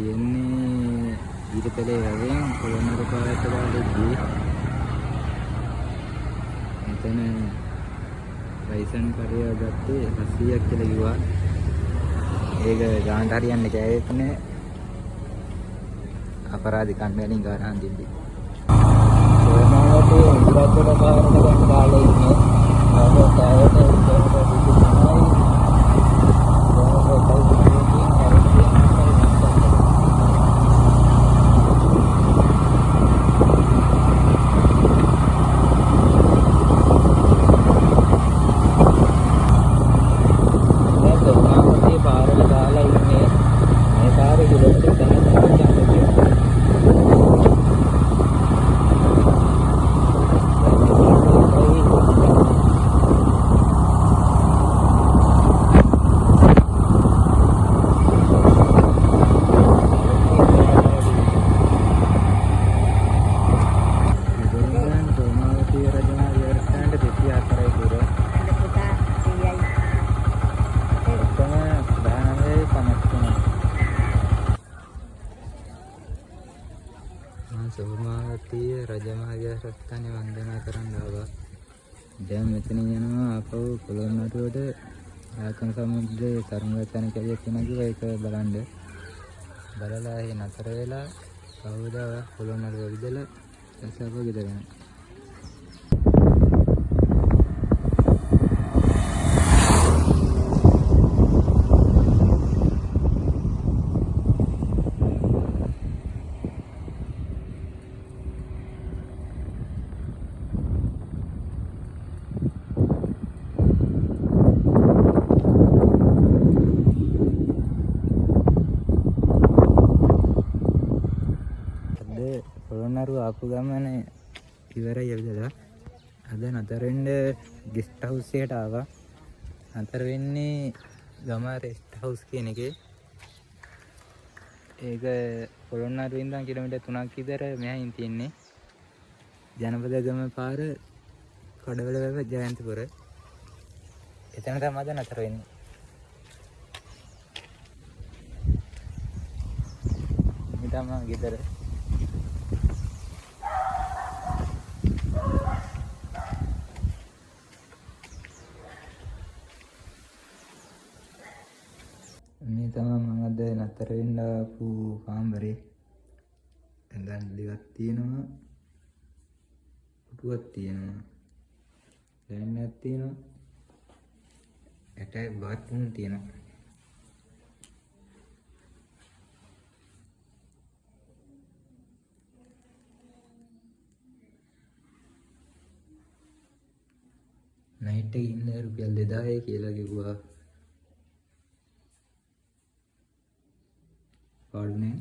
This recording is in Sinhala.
තියෙන්නේ ඊටපෙලේ වගේ පොළොන්නරු පාරට දාලා එතන ලයිසන් කරේ ගත්තේ 700ක් කියලා කිව්වා. ඒක ගානට හරියන්නේ කෑවෙත් නෑ. අපරාධ කණ්ඩායමින් ගානන් දෙද්දි. සෝමාවතේ ඉන්ද්‍රජල පාරට දාලා ඉන්නේ. ආවෝ කෑවට සෝමාවතී රජමහා විහාරස්ථානයේ වන්දනා කරන්න ආවා. දැන් මෙතන යනවා අපව පොළොන්නරුවට ආකන් සමුද්‍රයේ තරංගතන කැලියක් වෙනවා ඒක බලන්න. බලලා ඒ නතර වෙලා කවුද පොළොන්නරුව විදලා ඇසපව ගෙදර යනවා. පොළොන්නරුව ආපු ගමන ඉවරයි ඇවිදලා. අද නතර වෙන්න ගෙස්ට් හවුස් එකට ආවා. නතර වෙන්නේ ගම රෙස්ට් හවුස් කියන එකේ. ඒක පොළොන්නරුවේ ඉඳන් කිලෝමීටර් 3ක් විතර මෙහායින් තියෙන්නේ. ජනපද ගම පාර කඩවලවැව ජයන්තපුර. එතන තමයි අද නතර වෙන්නේ. මේ තමයි ගෙදර. මේ තමයි මම අද නතර වෙන්න ආපු කාමරේ. දැන් ලියක් තියෙනවා. පුටුවක් තියෙනවා. ලෑන්නක් තියෙනවා. ඇටයි බාත්රූම් තියෙනවා. නයිට් එකේ ඉන්න රුපියල් 2000 කියලා කිව්වා. Pardon?